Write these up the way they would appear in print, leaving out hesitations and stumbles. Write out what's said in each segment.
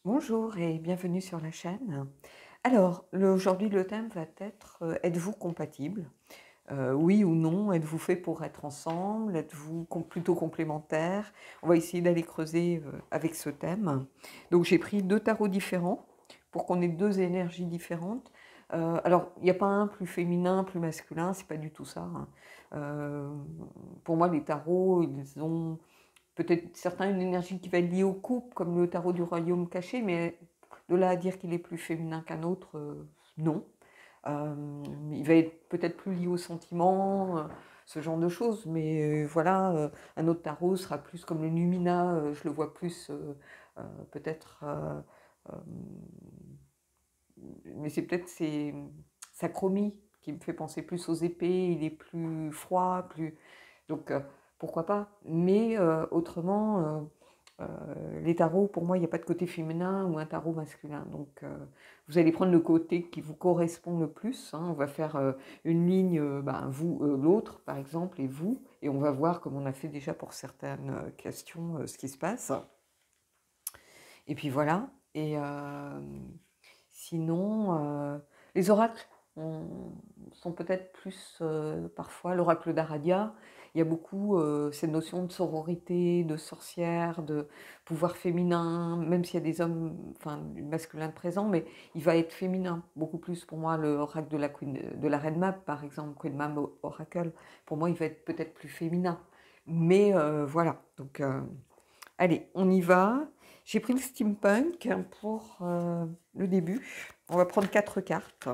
Bonjour et bienvenue sur la chaîne. Alors, aujourd'hui, le thème va être êtes-vous compatible? Oui ou non? Êtes-vous fait pour être ensemble? Êtes-vous plutôt complémentaires? On va essayer d'aller creuser avec ce thème. Donc, j'ai pris deux tarots différents pour qu'on ait deux énergies différentes. Alors, il n'y a pas un plus féminin, plus masculin, c'est pas du tout ça, hein. Euh, pour moi, les tarots, ils ont peut-être certains une énergie qui va être liée au couple, comme le tarot du royaume caché, mais de là à dire qu'il est plus féminin qu'un autre, non. Il va être peut-être plus lié aux sentiments, ce genre de choses, mais voilà, un autre tarot sera plus comme le Numina, je le vois plus peut-être, euh, mais c'est peut-être sa chromie qui me fait penser plus aux épées, il est plus froid, plus... Donc, pourquoi pas. Mais autrement, les tarots, pour moi, il n'y a pas de côté féminin ou un tarot masculin. Donc, vous allez prendre le côté qui vous correspond le plus, hein. On va faire une ligne, vous, l'autre, par exemple, et vous. Et on va voir, comme on a fait déjà pour certaines questions, ce qui se passe. Et puis voilà. Et sinon, les oracles sont peut-être plus parfois l'oracle d'Aradia. Il y a beaucoup cette notion de sororité, de sorcière, de pouvoir féminin, même s'il y a des hommes, enfin du masculin présent, mais il va être féminin beaucoup plus pour moi. L'oracle de de la Reine Mab, par exemple, Queen Mab Oracle, pour moi, il va être peut-être plus féminin. Mais voilà. Donc allez, on y va. J'ai pris le steampunk pour le début. On va prendre 4 cartes.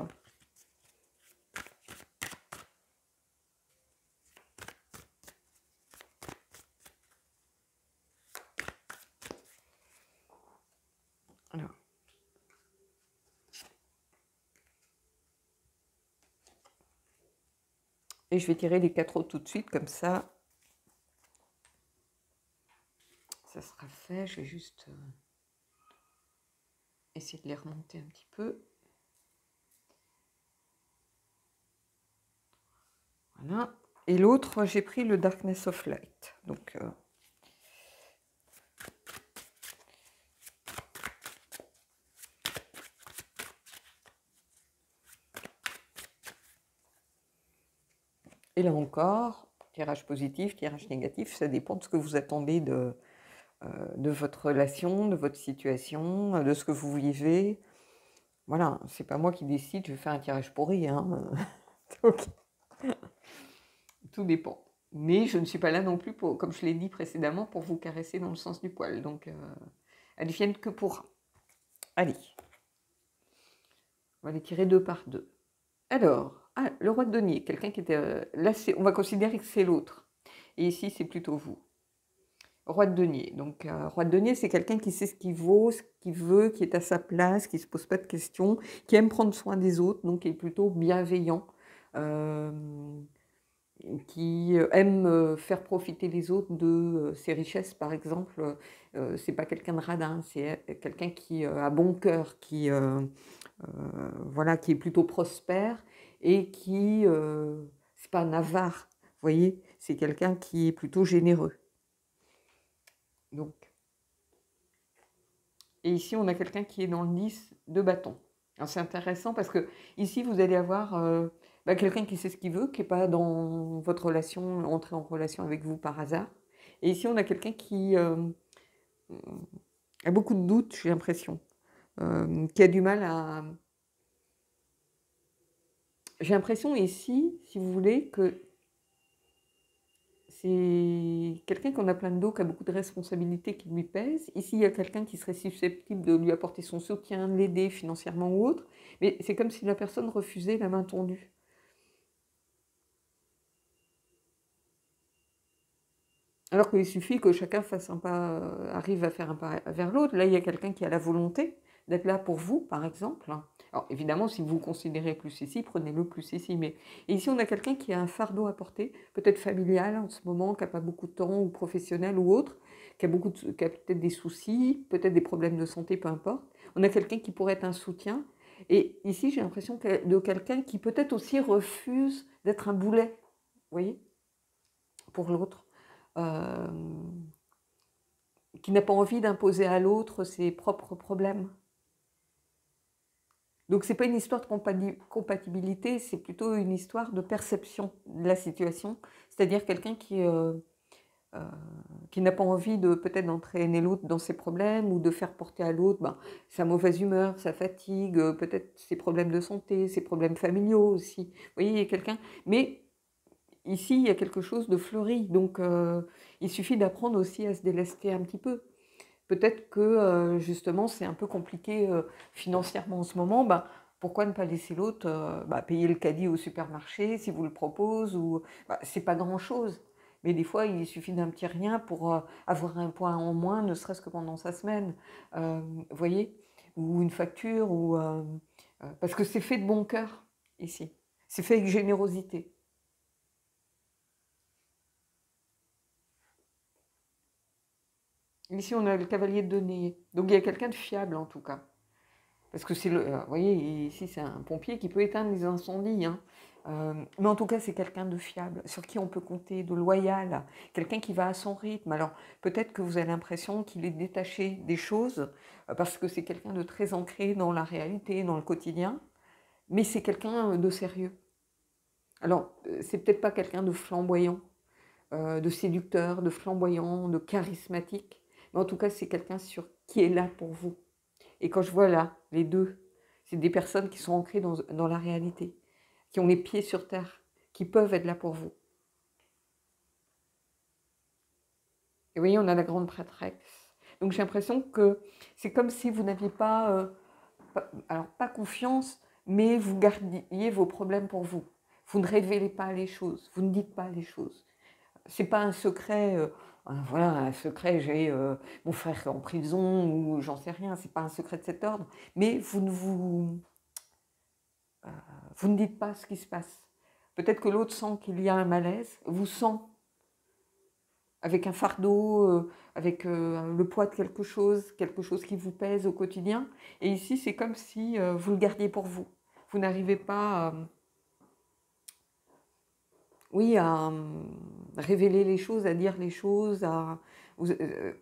Alors, et je vais tirer les 4 autres tout de suite, comme ça sera fait. Je vais juste essayer de les remonter un petit peu. Voilà. Et l'autre, j'ai pris le Darkness of Light. Donc, et là encore, tirage positif, tirage négatif, ça dépend de ce que vous attendez de votre relation, de votre situation, de ce que vous vivez. Voilà, c'est pas moi qui décide, je vais faire un tirage pourri, hein. Donc, tout dépend. Mais je ne suis pas là non plus, pour, comme je l'ai dit précédemment, pour vous caresser dans le sens du poil. Donc, elles viennent que pour... Allez, on va les tirer deux par deux. Alors, le roi de denier, quelqu'un qui était... là, on va considérer que c'est l'autre. Et ici, c'est plutôt vous. Roi de denier. Donc, roi de denier, c'est quelqu'un qui sait ce qu'il vaut, ce qu'il veut, qui est à sa place, qui ne se pose pas de questions, qui aime prendre soin des autres, donc qui est plutôt bienveillant. Euh, qui aime faire profiter les autres de ses richesses, par exemple. C'est pas quelqu'un de radin, c'est quelqu'un qui a bon cœur, qui voilà, qui est plutôt prospère et qui c'est pas un avare, vous voyez, c'est quelqu'un qui est plutôt généreux. Donc, et ici on a quelqu'un qui est dans le 10 de bâton. Alors c'est intéressant parce que ici vous allez avoir quelqu'un qui sait ce qu'il veut, qui n'est pas dans votre relation, entrer en relation avec vous par hasard. Et ici on a quelqu'un qui a beaucoup de doutes, j'ai l'impression, qui a du mal à... J'ai l'impression ici, si vous voulez, que c'est quelqu'un qu'on a plein de dos, qui a beaucoup de responsabilités qui lui pèsent. Ici, il y a quelqu'un qui serait susceptible de lui apporter son soutien, de l'aider financièrement ou autre, mais c'est comme si la personne refusait la main tendue. Alors qu'il suffit que chacun fasse un pas, arrive à faire un pas vers l'autre. Là, il y a quelqu'un qui a la volonté d'être là pour vous, par exemple. Alors, évidemment, si vous vous considérez plus ici, prenez-le plus ici. Mais et ici, on a quelqu'un qui a un fardeau à porter, peut-être familial en ce moment, qui n'a pas beaucoup de temps, ou professionnel ou autre, qui a peut-être des soucis, peut-être des problèmes de santé, peu importe. On a quelqu'un qui pourrait être un soutien. Et ici, j'ai l'impression de quelqu'un qui peut-être aussi refuse d'être un boulet, vous voyez, pour l'autre. Euh, qui n'a pas envie d'imposer à l'autre ses propres problèmes. Donc ce n'est pas une histoire de compatibilité, c'est plutôt une histoire de perception de la situation, c'est-à-dire quelqu'un qui n'a pas envie de peut-être d'entraîner l'autre dans ses problèmes ou de faire porter à l'autre sa mauvaise humeur, sa fatigue, peut-être ses problèmes de santé, ses problèmes familiaux aussi. Vous voyez, il y a quelqu'un, mais ici il y a quelque chose de fleuri, donc il suffit d'apprendre aussi à se délester un petit peu. Peut-être que justement c'est un peu compliqué financièrement en ce moment, pourquoi ne pas laisser l'autre payer le caddie au supermarché si vous le propose, ou c'est pas grand-chose. Mais des fois, il suffit d'un petit rien pour avoir un point en moins, ne serait-ce que pendant sa semaine. Vous voyez? Ou une facture, parce que c'est fait de bon cœur ici. C'est fait avec générosité. Ici, on a le cavalier de denier. Donc, il y a quelqu'un de fiable, en tout cas. Parce que c'est vous voyez, ici, c'est un pompier qui peut éteindre les incendies. Hein. Mais en tout cas, c'est quelqu'un de fiable, sur qui on peut compter, de loyal, quelqu'un qui va à son rythme. Alors, peut-être que vous avez l'impression qu'il est détaché des choses, parce que c'est quelqu'un de très ancré dans la réalité, dans le quotidien, mais c'est quelqu'un de sérieux. Alors, c'est peut-être pas quelqu'un de flamboyant, de séducteur, de flamboyant, de charismatique, mais en tout cas, c'est quelqu'un qui est là pour vous. Et quand je vois là, les deux, c'est des personnes qui sont ancrées dans la réalité, qui ont les pieds sur terre, qui peuvent être là pour vous. Et vous voyez, on a la grande prêtresse. Donc j'ai l'impression que c'est comme si vous n'aviez alors pas confiance, mais vous gardiez vos problèmes pour vous. Vous ne révélez pas les choses, vous ne dites pas les choses. C'est pas un secret, voilà, un secret, j'ai mon frère en prison ou j'en sais rien, c'est pas un secret de cet ordre, mais vous ne dites pas ce qui se passe. Peut-être que l'autre sent qu'il y a un malaise, vous sent avec un fardeau, avec le poids de quelque chose qui vous pèse au quotidien. Et ici, c'est comme si vous le gardiez pour vous. Vous n'arrivez pas, à révéler les choses, à dire les choses,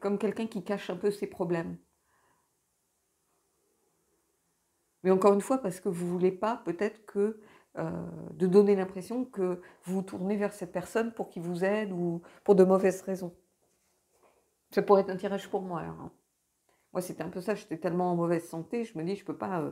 comme quelqu'un qui cache un peu ses problèmes. Mais encore une fois, parce que vous ne voulez pas peut-être de donner l'impression que vous vous tournez vers cette personne pour qu'il vous aide ou pour de mauvaises raisons. Ça pourrait être un tirage pour moi. Alors, hein. Moi, c'était un peu ça, j'étais tellement en mauvaise santé, je me dis, je ne peux pas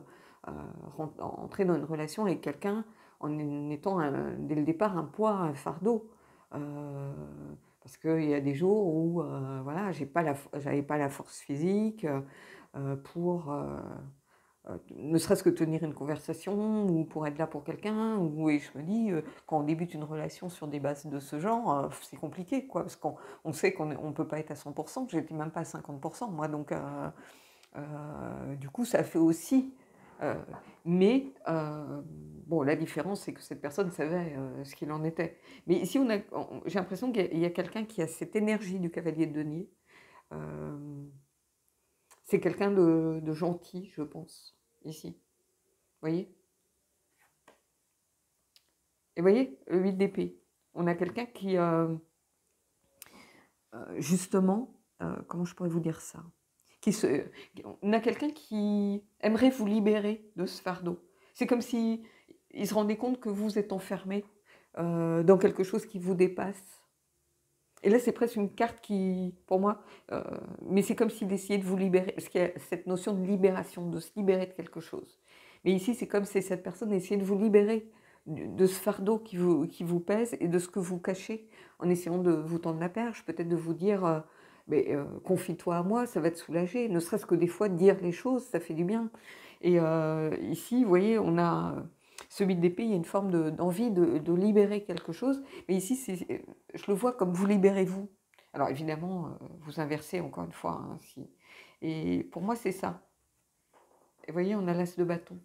entrer dans une relation avec quelqu'un en étant dès le départ un poids, un fardeau. Parce qu'il y a des jours où voilà, j'avais pas la force physique pour ne serait-ce que tenir une conversation ou pour être là pour quelqu'un. Et je me dis, quand on débute une relation sur des bases de ce genre, c'est compliqué, quoi, parce qu'on sait qu'on ne peut pas être à 100%, j'étais même pas à 50%, moi, donc du coup, ça fait aussi... mais bon, la différence, c'est que cette personne savait ce qu'il en était. Mais ici, j'ai l'impression qu'il y a quelqu'un qui a cette énergie du cavalier de denier. C'est quelqu'un de gentil, je pense, ici. Vous voyez? Et vous voyez, le 8 d'épée. On a quelqu'un qui, justement, comment je pourrais vous dire ça? On a quelqu'un qui aimerait vous libérer de ce fardeau. C'est comme si il se rendait compte que vous êtes enfermé dans quelque chose qui vous dépasse. Et là, c'est presque une carte qui, pour moi, mais c'est comme s'il essayait de vous libérer, parce qu'il y a cette notion de libération, de se libérer de quelque chose. Mais ici, c'est comme si cette personne essayait de vous libérer de ce fardeau qui vous pèse et de ce que vous cachez, en essayant de vous tendre la perche, peut-être de vous dire, confie-toi à moi, ça va te soulager, ne serait-ce que des fois dire les choses, ça fait du bien. Et ici, vous voyez, on a ce 8 d'épée, il y a une forme d'envie de libérer quelque chose, mais ici, je le vois comme vous libérez-vous. Alors évidemment, vous inversez encore une fois. Hein, et pour moi, c'est ça. Et vous voyez, on a l'as de bâton.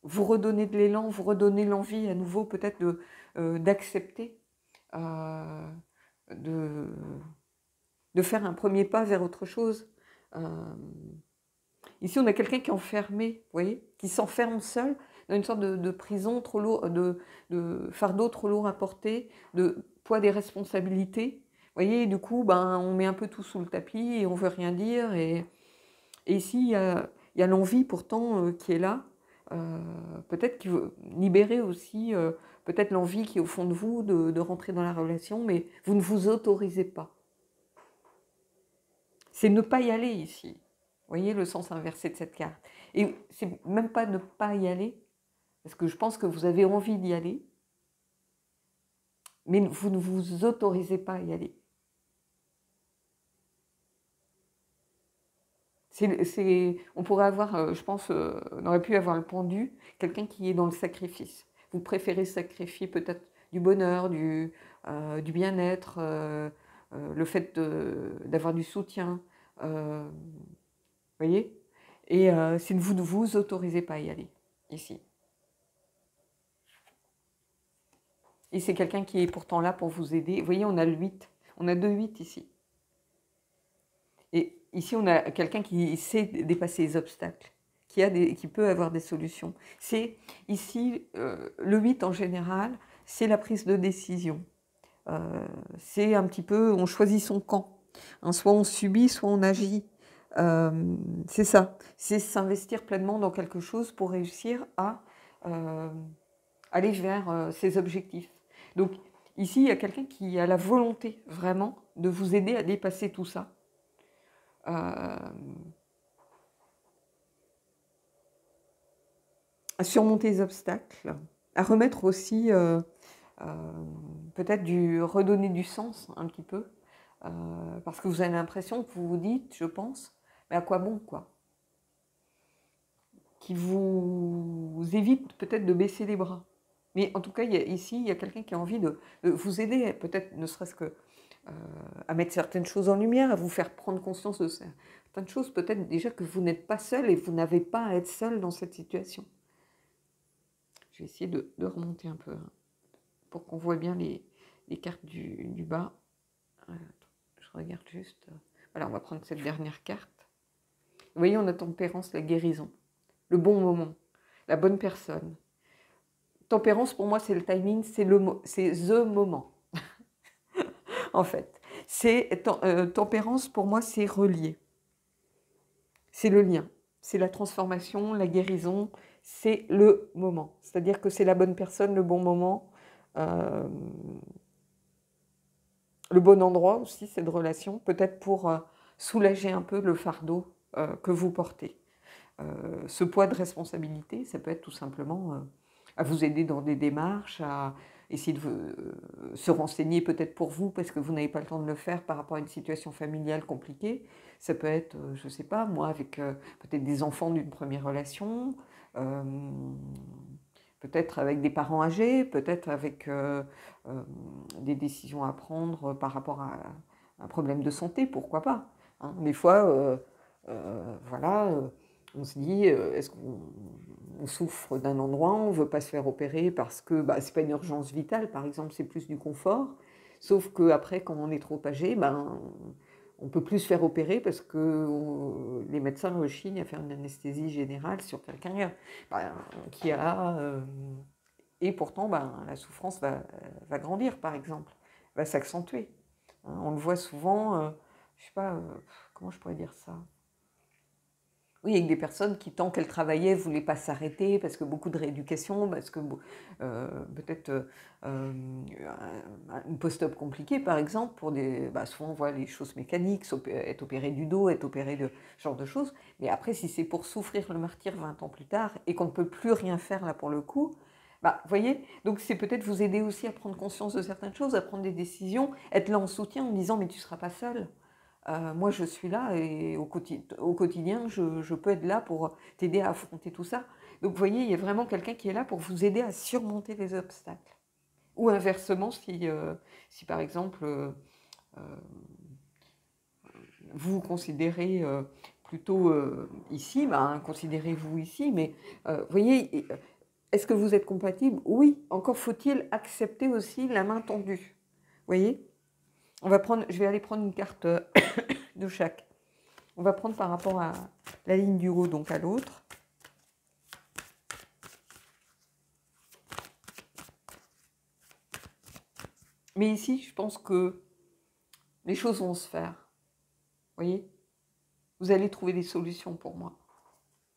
Vous redonnez de l'élan, vous redonnez l'envie à nouveau peut-être d'accepter, de faire un premier pas vers autre chose. Ici, on a quelqu'un qui est enfermé, vous voyez, qui s'enferme seul dans une sorte de prison trop lourde, de fardeau trop lourd à porter, de poids des responsabilités. voyez, du coup, ben, on met un peu tout sous le tapis et on veut rien dire. Et ici, il y a l'envie pourtant qui est là. Peut-être qu'il veut libérer aussi, peut-être l'envie qui est au fond de vous de rentrer dans la relation, mais vous ne vous autorisez pas. C'est ne pas y aller ici. Vous voyez le sens inversé de cette carte. Et c'est même pas ne pas y aller, parce que je pense que vous avez envie d'y aller, mais vous ne vous autorisez pas à y aller. On pourrait avoir, je pense, on aurait pu avoir le pendu, quelqu'un qui est dans le sacrifice. Vous préférez sacrifier peut-être du bonheur, du bien-être, le fait d'avoir du soutien. Vous voyez? Et si vous ne vous autorisez pas à y aller, ici. Et c'est quelqu'un qui est pourtant là pour vous aider. Vous voyez, on a le 8. On a 2 8 ici. Et ici, on a quelqu'un qui sait dépasser les obstacles, qui peut avoir des solutions. C'est ici, le 8 en général, c'est la prise de décision. C'est un petit peu, on choisit son camp. Hein, soit on subit, soit on agit. C'est ça. C'est s'investir pleinement dans quelque chose pour réussir à aller vers ses objectifs. Donc ici, il y a quelqu'un qui a la volonté vraiment de vous aider à dépasser tout ça. À surmonter les obstacles, à remettre aussi, peut-être redonner du sens un petit peu, parce que vous avez l'impression que vous vous dites, je pense, mais à quoi bon, quoi? Qui vous évite peut-être de baisser les bras. Mais en tout cas, ici, il y a quelqu'un qui a envie de vous aider, peut-être ne serait-ce que à mettre certaines choses en lumière, à vous faire prendre conscience de certaines choses, peut-être déjà que vous n'êtes pas seul et vous n'avez pas à être seul dans cette situation. Je vais essayer de remonter un peu hein, pour qu'on voit bien les cartes du bas. Je regarde juste. Voilà, on va prendre cette dernière carte. Vous voyez, on a tempérance, la guérison, le bon moment, la bonne personne. Tempérance, pour moi, c'est le timing, c'est the moment, en fait. Tempérance, pour moi, c'est relié. C'est le lien, c'est la transformation, la guérison, c'est le moment. C'est-à-dire que c'est la bonne personne, le bon moment, le bon endroit aussi, cette relation, peut-être pour soulager un peu le fardeau que vous portez. Ce poids de responsabilité, ça peut être tout simplement à vous aider dans des démarches, à essayer de se renseigner peut-être pour vous parce que vous n'avez pas le temps de le faire par rapport à une situation familiale compliquée. Ça peut être, je ne sais pas, moi avec peut-être des enfants d'une première relation, euh, peut-être avec des parents âgés, peut-être avec des décisions à prendre par rapport à un problème de santé, pourquoi pas. Hein. Des fois, voilà, on se dit, est-ce qu'on souffre d'un endroit, on ne veut pas se faire opérer parce que bah, ce n'est pas une urgence vitale, par exemple, c'est plus du confort. Sauf qu'après, quand on est trop âgé, ben, on ne peut plus se faire opérer parce que les médecins rechignent à faire une anesthésie générale sur quelqu'un ben, qui a... et pourtant, ben, la souffrance va grandir, par exemple, va s'accentuer. Hein, on le voit souvent, je ne sais pas, comment je pourrais dire ça? Oui, avec des personnes qui, tant qu'elles travaillaient, ne voulaient pas s'arrêter, parce que beaucoup de rééducation, parce que peut-être une post-op compliquée, par exemple, pour souvent on voit les choses mécaniques, être opéré du dos, être opéré de ce genre de choses. Mais après, si c'est pour souffrir le martyre 20 ans plus tard et qu'on ne peut plus rien faire là pour le coup, vous voyez, donc c'est peut-être vous aider aussi à prendre conscience de certaines choses, à prendre des décisions, être là en soutien en disant mais tu ne seras pas seul. Moi, je suis là et au quotidien, je peux être là pour t'aider à affronter tout ça. Donc, vous voyez, il y a vraiment quelqu'un qui est là pour vous aider à surmonter les obstacles. Ou inversement, si par exemple, vous vous considérez plutôt ici, considérez-vous ici, mais vous voyez, est-ce que vous êtes compatible? Oui, encore faut-il accepter aussi la main tendue. Vous voyez? Je vais aller prendre une carte de chaque. On va prendre par rapport à la ligne du haut, donc à l'autre. Mais ici, je pense que Les choses vont se faire. Vous voyez? Vous allez trouver des solutions pour moi.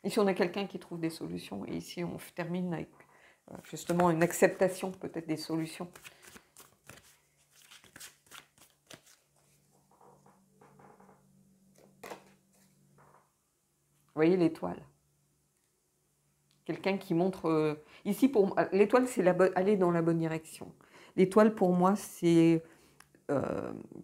Ici, on a quelqu'un qui trouve des solutions. Et ici, on termine avec justement une acceptation peut-être des solutions. Vous voyez l'étoile? Quelqu'un qui montre... ici, pour l'étoile, c'est aller dans la bonne direction. L'étoile, pour moi, c'est...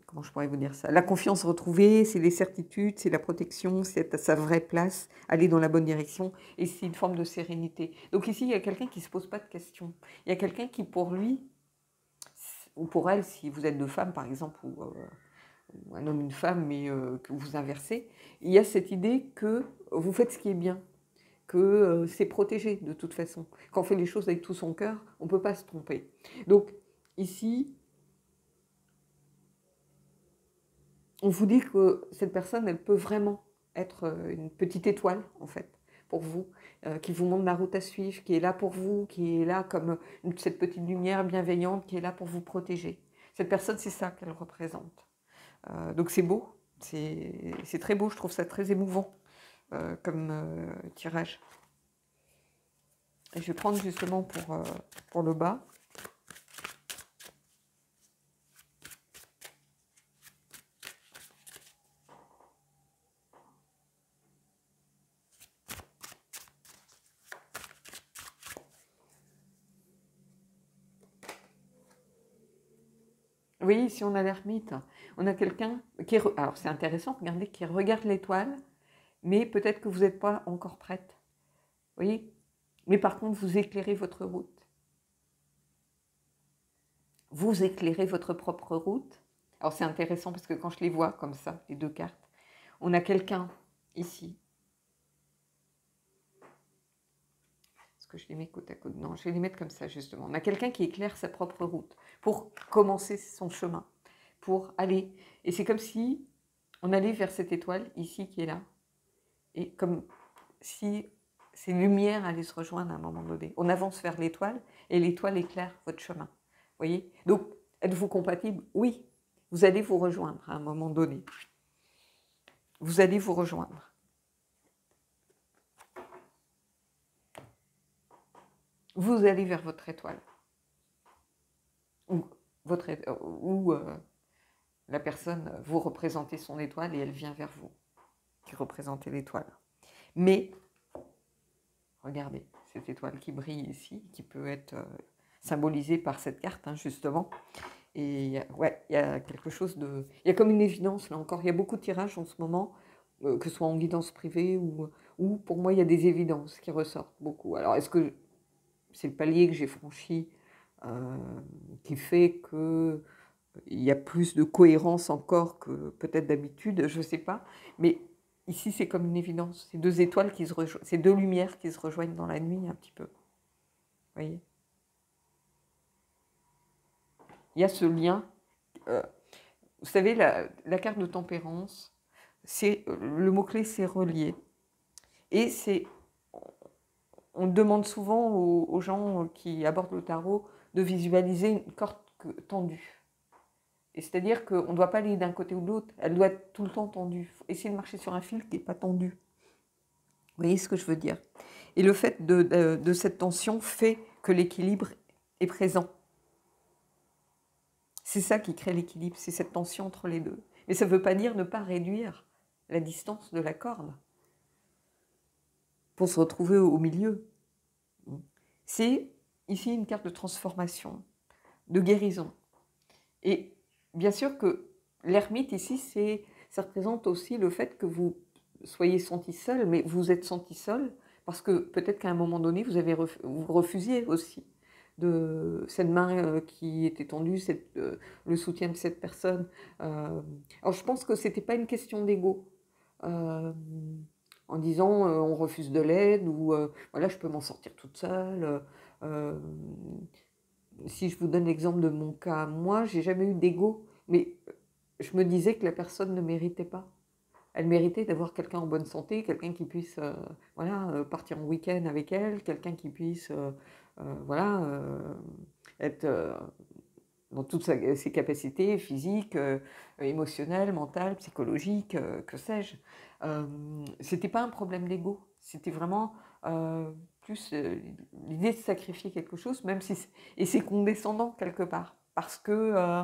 comment je pourrais vous dire ça? La confiance retrouvée, c'est les certitudes, c'est la protection, c'est à sa vraie place, aller dans la bonne direction, et c'est une forme de sérénité. Donc ici, il y a quelqu'un qui ne se pose pas de questions. Il y a quelqu'un qui, pour lui, ou pour elle, si vous êtes deux femmes, par exemple, ou un homme, une femme, mais que vous inversez, il y a cette idée que vous faites ce qui est bien, que c'est protégé de toute façon. Quand on fait les choses avec tout son cœur, on ne peut pas se tromper. Donc ici, on vous dit que cette personne, elle peut vraiment être une petite étoile, en fait, pour vous, qui vous montre la route à suivre, qui est là pour vous, qui est là comme cette petite lumière bienveillante, qui est là pour vous protéger. Cette personne, c'est ça qu'elle représente. Donc c'est beau, c'est très beau, je trouve ça très émouvant comme tirage. Et je vais prendre justement pour le bas. Oui, si on a l'ermite, on a quelqu'un qui... Alors c'est intéressant, regardez, qui regarde l'étoile, mais peut-être que vous n'êtes pas encore prête. Vous voyez? Mais par contre, vous éclairez votre route. Vous éclairez votre propre route. Alors c'est intéressant parce que quand je les vois comme ça, les deux cartes, on a quelqu'un ici. Est-ce que je les mets côte à côte? Non, je vais les mettre comme ça justement. On a quelqu'un qui éclaire sa propre route pour commencer son chemin, pour aller. Et c'est comme si on allait vers cette étoile ici qui est là. Et comme si ces lumières allaient se rejoindre à un moment donné. On avance vers l'étoile et l'étoile éclaire votre chemin. Vous voyez? Donc, êtes-vous compatible? Oui. Vous allez vous rejoindre à un moment donné. Vous allez vous rejoindre. Vous allez vers votre étoile. Ou la personne, vous représentez son étoile et elle vient vers vous, qui représentez l'étoile. Mais, regardez, cette étoile qui brille ici, qui peut être symbolisée par cette carte, hein, justement. Et ouais, il y a quelque chose de... Il y a comme une évidence, là encore. Il y a beaucoup de tirages en ce moment, que ce soit en guidance privée ou pour moi, il y a des évidences qui ressortent beaucoup. Alors, est-ce que c'est le palier que j'ai franchi qui fait que il y a plus de cohérence encore que peut-être d'habitude, je ne sais pas. Mais ici, c'est comme une évidence. C'est deux étoiles qui se rejoignent, c'est deux lumières qui se rejoignent dans la nuit un petit peu. Vous voyez? Il y a ce lien. Vous savez, la carte de tempérance, le mot-clé, c'est relié. Et on demande souvent aux gens qui abordent le tarot de visualiser une corde tendue. Et c'est-à-dire qu'on ne doit pas aller d'un côté ou de l'autre, elle doit être tout le temps tendue. Il faut essayer de marcher sur un fil qui n'est pas tendu. Vous voyez ce que je veux dire? Et le fait de cette tension fait que l'équilibre est présent. C'est ça qui crée l'équilibre, c'est cette tension entre les deux. Mais ça ne veut pas dire ne pas réduire la distance de la corde pour se retrouver au milieu. C'est ici une carte de transformation, de guérison. Et bien sûr que l'ermite ici, ça représente aussi le fait que vous soyez senti seul, mais vous êtes senti seul parce que peut-être qu'à un moment donné, vous refusiez aussi de cette main qui était tendue, le soutien de cette personne. Alors je pense que ce n'était pas une question d'ego. En disant on refuse de l'aide ou voilà, je peux m'en sortir toute seule. Si je vous donne l'exemple de mon cas, moi, j'ai jamais eu d'ego, mais je me disais que la personne ne méritait pas. Elle méritait d'avoir quelqu'un en bonne santé, quelqu'un qui puisse voilà, partir en week-end avec elle, quelqu'un qui puisse voilà, être dans toutes ses capacités physiques, émotionnelles, mentales, psychologiques, que sais-je. C'était pas un problème d'ego, c'était vraiment plus l'idée de sacrifier quelque chose, même si et c'est condescendant quelque part, parce que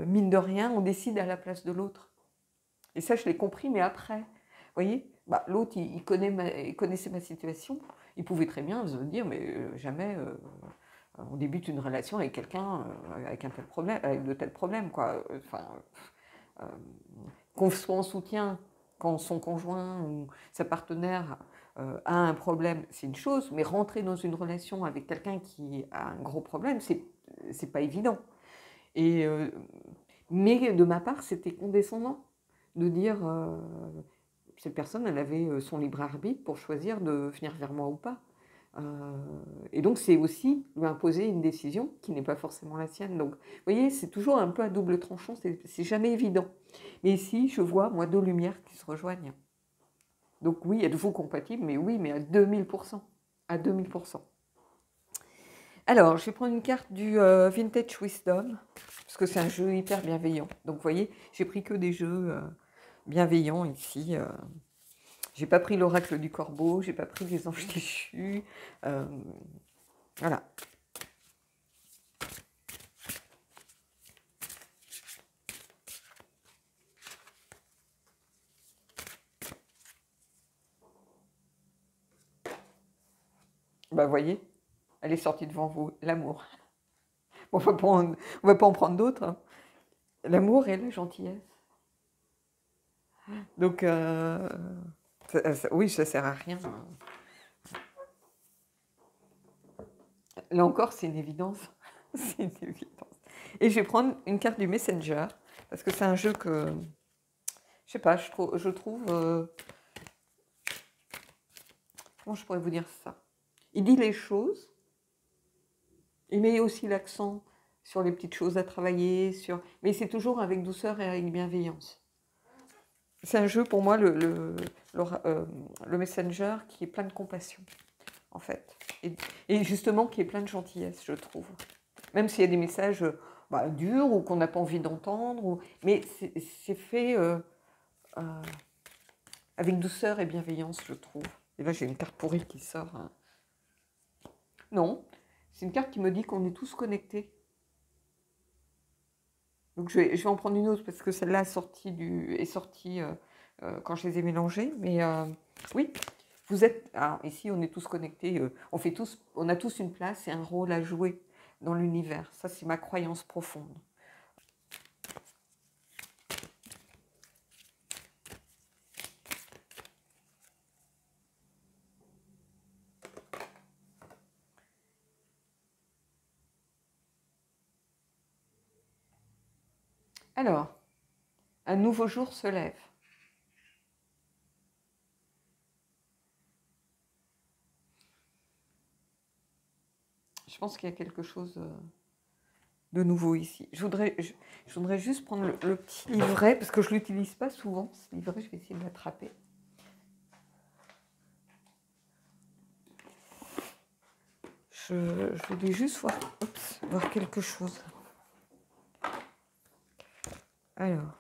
mine de rien, on décide à la place de l'autre. Et ça, je l'ai compris, mais après, vous voyez, bah, l'autre, il connaissait ma situation, il pouvait très bien se dire, mais jamais on débute une relation avec quelqu'un avec un tel problème, avec de tels problèmes, quoi. Enfin, euh, qu'on soit en soutien quand son conjoint ou sa partenaire a un problème, c'est une chose, mais rentrer dans une relation avec quelqu'un qui a un gros problème, c'est pas évident. Et, mais de ma part, c'était condescendant de dire cette personne, elle avait son libre arbitre pour choisir de venir vers moi ou pas. Et donc, c'est aussi lui imposer une décision qui n'est pas forcément la sienne. Donc, vous voyez, c'est toujours un peu à double tranchant, c'est jamais évident. Mais ici, je vois, moi, deux lumières qui se rejoignent. Donc oui, êtes-vous compatible? Mais oui, mais à 2000%. À 2000%. Alors, je vais prendre une carte du Vintage Wisdom, parce que c'est un jeu hyper bienveillant. Donc, vous voyez, j'ai pris que des jeux bienveillants ici. J'ai pas pris l'oracle du corbeau, j'ai pas pris les anges déchus. Voilà. Bah, vous voyez, elle est sortie devant vous, l'amour. On va pas en prendre d'autres. Hein. L'amour et la gentillesse. Donc, oui, ça sert à rien. Là encore, c'est une évidence. C'est une évidence. Et je vais prendre une carte du Messenger, parce que c'est un jeu que, je sais pas, je trouve comment je pourrais vous dire ça? Il dit les choses, il met aussi l'accent sur les petites choses à travailler, mais c'est toujours avec douceur et avec bienveillance. C'est un jeu pour moi, le Messenger, qui est plein de compassion, en fait. Et justement, qui est plein de gentillesse, je trouve. Même s'il y a des messages durs ou qu'on n'a pas envie d'entendre, mais c'est fait avec douceur et bienveillance, je trouve. Et là, j'ai une carte pourrie qui sort. Hein. Non, c'est une carte qui me dit qu'on est tous connectés. Donc je vais en prendre une autre parce que celle-là est sortie quand je les ai mélangées. Mais oui, vous êtes. Alors ici, on est tous connectés. On a tous une place et un rôle à jouer dans l'univers. Ça, c'est ma croyance profonde. Alors, un nouveau jour se lève. Je pense qu'il y a quelque chose de nouveau ici. Je voudrais juste prendre le petit livret, parce que je ne l'utilise pas souvent, ce livret, je vais essayer de l'attraper. Je voulais juste voir quelque chose. Alors,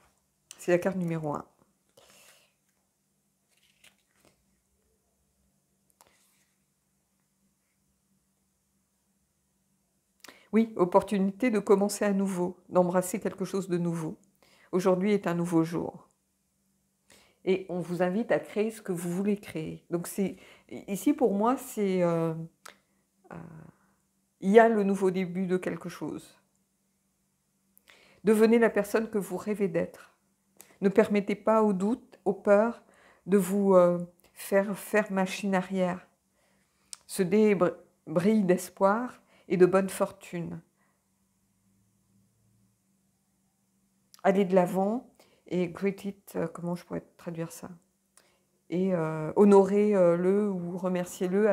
c'est la carte numéro 1. Oui, opportunité de commencer à nouveau, d'embrasser quelque chose de nouveau. Aujourd'hui est un nouveau jour. Et on vous invite à créer ce que vous voulez créer. Donc ici pour moi, il y a le nouveau début de quelque chose. Devenez la personne que vous rêvez d'être. Ne permettez pas aux doutes, aux peurs de vous faire machine arrière. Ce dé brille d'espoir et de bonne fortune. Allez de l'avant et greet it, comment je pourrais traduire ça? Et honorez-le ou remerciez-le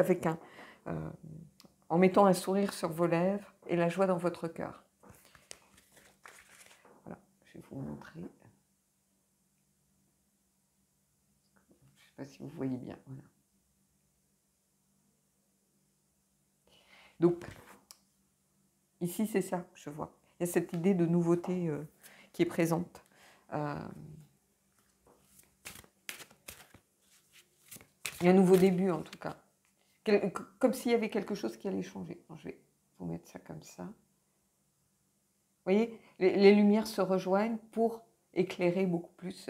en mettant un sourire sur vos lèvres et la joie dans votre cœur. Voilà, je vais vous montrer. Je ne sais pas si vous voyez bien. Voilà. Donc, ici, c'est ça, je vois. Il y a cette idée de nouveauté qui est présente. Il y a un nouveau début en tout cas. Comme s'il y avait quelque chose qui allait changer. Alors, je vais vous mettre ça comme ça. Vous voyez, les lumières se rejoignent pour éclairer beaucoup plus.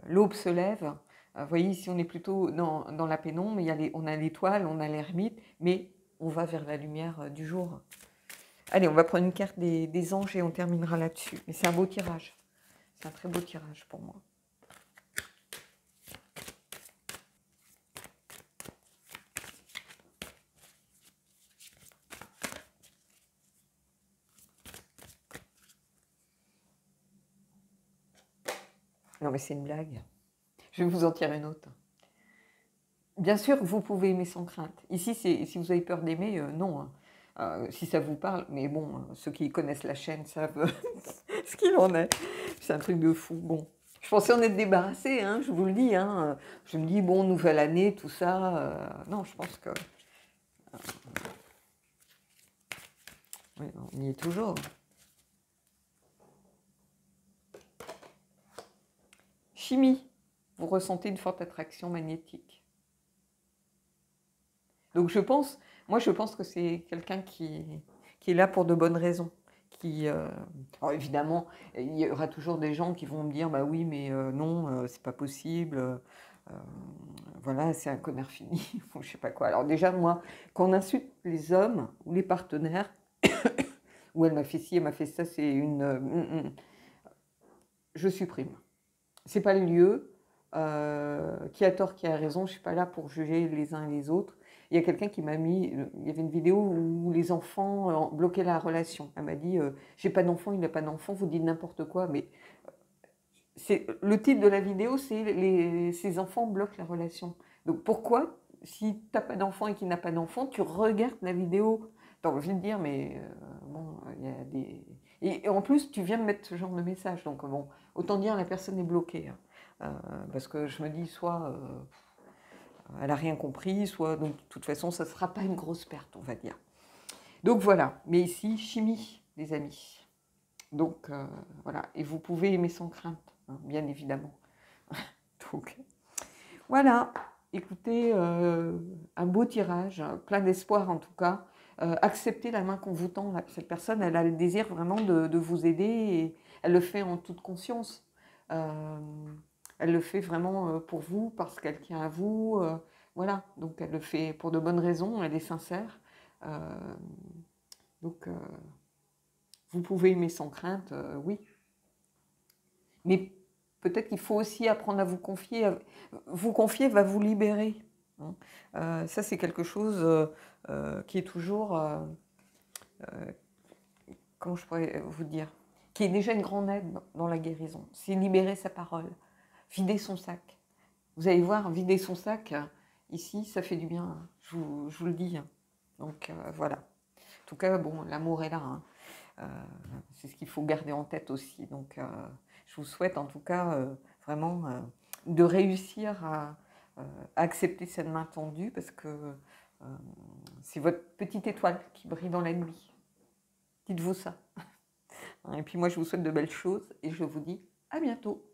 L'aube se lève. Vous voyez, ici, on est plutôt dans la pénombre. On a l'étoile, on a l'ermite, mais on va vers la lumière du jour. Allez, on va prendre une carte des anges et on terminera là-dessus. Mais c'est un beau tirage. C'est un très beau tirage pour moi. Non, mais c'est une blague. Je vais vous en tirer une autre. Bien sûr, vous pouvez aimer sans crainte. Ici, si vous avez peur d'aimer, non. Si ça vous parle, mais bon, ceux qui connaissent la chaîne savent ce qu'il en est. C'est un truc de fou. Bon, je pensais en être débarrassée, hein, je vous le dis. Hein. Je me dis, bon, nouvelle année, tout ça. Non, je pense que... oui, on y est toujours. Chimie. Vous ressentez une forte attraction magnétique. Donc moi je pense que c'est quelqu'un qui est là pour de bonnes raisons. Alors évidemment, il y aura toujours des gens qui vont me dire, bah oui, mais non, c'est pas possible. Voilà, c'est un connard fini, ou je sais pas quoi. Alors déjà, moi, quand on insulte les hommes ou les partenaires, ou elle m'a fait ci, elle m'a fait ça, c'est une... je supprime. C'est pas le lieu. Qui a tort, qui a raison, je suis pas là pour juger les uns et les autres. Il y a quelqu'un qui m'a mis, il y avait une vidéo où les enfants bloquaient la relation. Elle m'a dit, j'ai pas d'enfant, il n'a pas d'enfant, vous dites n'importe quoi, mais le titre de la vidéo, c'est ces enfants bloquent la relation. Donc pourquoi, si tu n'as pas d'enfant et qu'il n'a pas d'enfant, tu regardes la vidéo? T'as envie de dire, mais bon, il y a des... Et en plus, tu viens de mettre ce genre de message, donc bon, autant dire la personne est bloquée. Hein. Parce que je me dis, soit elle n'a rien compris, soit, donc de toute façon, ça ne sera pas une grosse perte, on va dire. Donc voilà, mais ici, chimie, les amis. Donc voilà, et vous pouvez aimer sans crainte, hein, bien évidemment. Donc voilà, écoutez, un beau tirage, plein d'espoir en tout cas. Acceptez la main qu'on vous tend. Là. Cette personne, elle a le désir vraiment de vous aider et elle le fait en toute conscience. Elle le fait vraiment pour vous, parce qu'elle tient à vous. Voilà, donc elle le fait pour de bonnes raisons, elle est sincère. Donc vous pouvez aimer sans crainte, oui. Mais peut-être qu'il faut aussi apprendre à vous confier. Vous confier va vous libérer. Hein. Ça, c'est quelque chose qui est toujours, comment je pourrais vous dire, qui est déjà une grande aide dans la guérison. C'est libérer sa parole, vider son sac. Vous allez voir, vider son sac, ici, ça fait du bien, hein. Je vous le dis. Hein. Donc voilà. En tout cas, bon, l'amour est là. Hein. C'est ce qu'il faut garder en tête aussi. Donc je vous souhaite en tout cas vraiment de réussir à accepter cette main tendue, parce que c'est votre petite étoile qui brille dans la nuit. Dites-vous ça. Et puis moi, je vous souhaite de belles choses et je vous dis à bientôt.